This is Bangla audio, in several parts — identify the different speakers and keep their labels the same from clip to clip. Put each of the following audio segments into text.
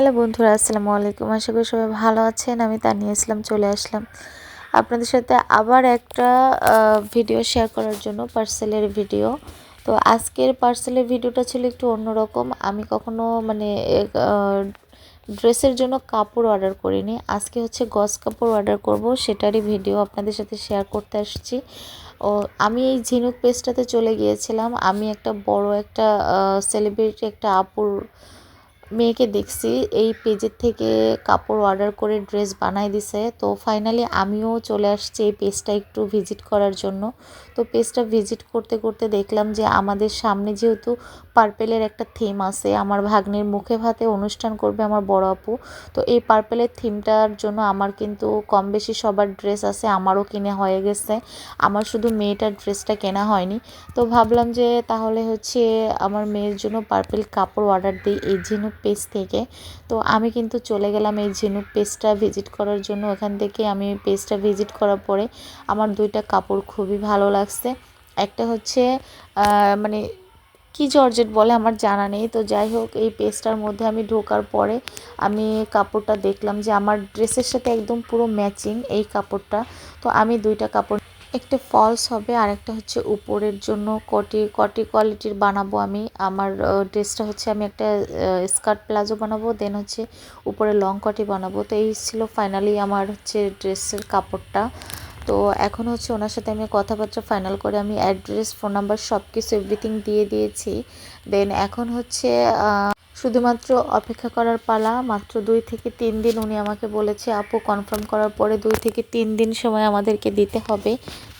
Speaker 1: হ্যালো বন্ধুরা, আসসালামু আলাইকুম। আশা করি সবাই ভালো আছেন। আমি তানিয়া ইসলাম চলে আসলাম আপনাদের সাথে আবার একটা ভিডিও শেয়ার করার জন্য, পার্সেলের ভিডিও। তো আজকের পার্সেলের ভিডিওটা ছিল একটু অন্যরকম। আমি কখনো ড্রেসের জন্য কাপড় অর্ডার করিনি। আজকে হচ্ছে গজ কাপড় অর্ডার করব, সেটারই ভিডিও আপনাদের সাথে শেয়ার করতে আসছি। আমি এই ঝিনুক পেজটাতে চলে গিয়েছিলাম। আমি একটা বড় একটা সেলিব্রিটি একটা আপুর মেয়েকে দেখছি এই পেজের থেকে কাপড় অর্ডার করে ড্রেস বানাই দিছে। তো ফাইনালি আমিও চলে আসছি এই পেজটা একটু ভিজিট করার জন্য। তো পেজটা ভিজিট করতে করতে দেখলাম যে আমাদের সামনে যেহেতু পার্পেলের একটা থিম আছে, আমার ভাগ্নের মুখে ভাতে অনুষ্ঠান করবে আমার বড় আপু। তো এই পার্পেলের থিমটার জন্য আমার কিন্তু কম বেশি সবার ড্রেস আছে, আমারও কিনে হয়ে গেছে। আমার শুধু মেয়েটার ড্রেসটা কেনা হয়নি। তো ভাবলাম যে তাহলে হচ্ছে আমার মেয়ের জন্য পার্পেল কাপড় অর্ডার দিই এই ঝিনুক পেজ থেকে। তো আমি কিন্তু চলে গেলাম এই ঝিনুক পেজটা ভিজিট করার জন্য। ওখান থেকে আমি পেজটা ভিজিট করার পরে আমার দুইটা কাপড় খুবই ভালো লাগছে। একটা হচ্ছে মানে কি জর্জেট বলে আমার জানা নেই। তো যাই হোক, এই পেজটার মধ্যে আমি ঢোকার পরে আমি কাপড়টা দেখলাম যে আমার ড্রেসের সাথে একদম পুরো ম্যাচিং এই কাপড়টা। তো আমি দুইটা কাপড়, একটা ফলস হবে আর একটা হচ্ছে উপরের জন্য কটি কটি কোয়ালিটির বানাবো আমি। আমার ড্রেসটা হচ্ছে আমি একটা স্কার্ট প্লাজো বানাবো, দেন হচ্ছে উপরে লং কটি বানাবো। তো এই ছিল ফাইনালি আমার হচ্ছে ড্রেসের কাপড়টা। তো এখন হচ্ছে ওনার সাথে আমি কথাবার্তা ফাইনাল করে আমি অ্যাড্রেস, ফোন নাম্বার সব কিছু এভরিথিং দিয়ে দিয়েছি। দেন এখন হচ্ছে শুধুমাত্র অপেক্ষা করার পালা। মাত্র 2 থেকে 3 দিন উনি আমাকে বলেছে, আপু কনফার্ম করার পরে 2 থেকে 3 দিন সময় আমাদেরকে দিতে হবে,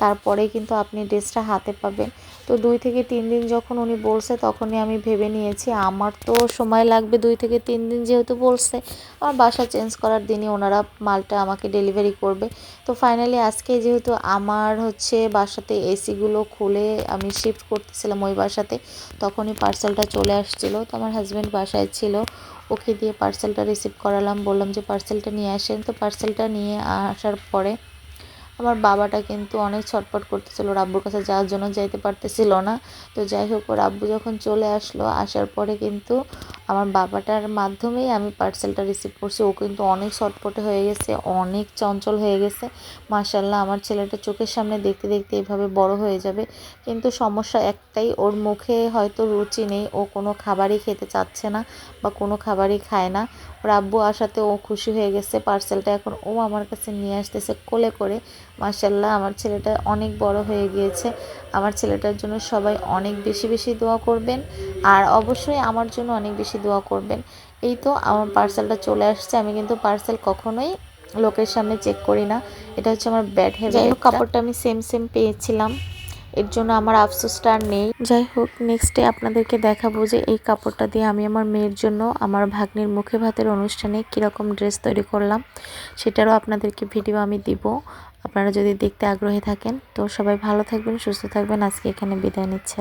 Speaker 1: তারপরে কিন্তু আপনি ড্রেসটা হাতে পাবেন। তো 2 থেকে 3 দিন যখন উনি বলছে তখনই আমি ভেবে নিয়েছি আমার তো সময় লাগবে 2 থেকে 3 দিন, যেহেতু বলছে আমার বাসা চেঞ্জ করার দিনই ওনারা মালটা আমাকে ডেলিভারি করবে। তো ফাইনালি আজকে যেহেতু আমার হচ্ছে বাসাতে এসিগুলো খুলে আমি শিফট করতেছিলাম ওই বাসাতে, তখনই পার্সেলটা চলে আসছিলো। তো আমার হাজব্যান্ড বাসায় ছিল, ওকে দিয়ে পার্সেলটা রিসিভ করালাম, বললাম যে পার্সেলটা নিয়ে আসেন। তো পার্সেলটা নিয়ে আসার পরে আমার বাবাটা কিন্তু অনেক ছটফট করতেছিল, ওর আব্বুর কাছে যাওয়ার জন্য যাইতে পারতেছিল না। তো যাই হোক, ওর আব্বু যখন চলে আসলো, আসার পরে কিন্তু আমার বাবাটার মাধ্যমেই আমি পার্সেলটা রিসিভ করছি। ও কিন্তু অনেক ছটফটে হয়ে গেছে, অনেক চঞ্চল হয়ে গেছে। মাশাআল্লাহ, আমার ছেলেটা চোখের সামনে দেখতে দেখতে এভাবে বড় হয়ে যাবে। কিন্তু সমস্যা একটাই, ওর মুখে হয়তো রুচি নেই, ও কোনো খাবারই খেতে চাচ্ছে না বা কোনো খাবারই খায় না। ওর আব্বু আসাতে ও খুশি হয়ে গেছে। পার্সেলটা এখন ও আমার কাছে নিয়ে আসতেছে কোলে করে। মাশাআল্লাহ, আমার ছেলেটা অনেক বড় হয়ে গিয়েছে। আমার ছেলেটার জন্য সবাই অনেক বেশি বেশি দোয়া করবেন, আর অবশ্যই আমার জন্য অনেক বেশি দোয়া করবেন। এই তো আমার পার্সেলটা চলে আসছে। আমি কিন্তু পার্সেল কখনোই লোকের সামনে চেক করি না, এটা হচ্ছে আমার ব্যাড হ্যাবিট। যাই হোক, কাপড়টা আমি সেম সেম পেয়েছিলাম, এর জন্য আমার আফসোসটা আর নেই। যাই হোক, নেক্সট ডে আপনাদেরকে দেখাবো যে এই কাপড়টা দিয়ে আমি আমার মেয়ের জন্য আমার ভাগ্নির মুখে ভাতের অনুষ্ঠানে কীরকম ড্রেস তৈরি করলাম, সেটারও আপনাদেরকে ভিডিও আমি দিব, আপনারা যদি দেখতে আগ্রহী থাকেন। তো সবাই ভালো থাকবেন, সুস্থ থাকবেন। আজকে এখানে বিদায় নিচ্ছি।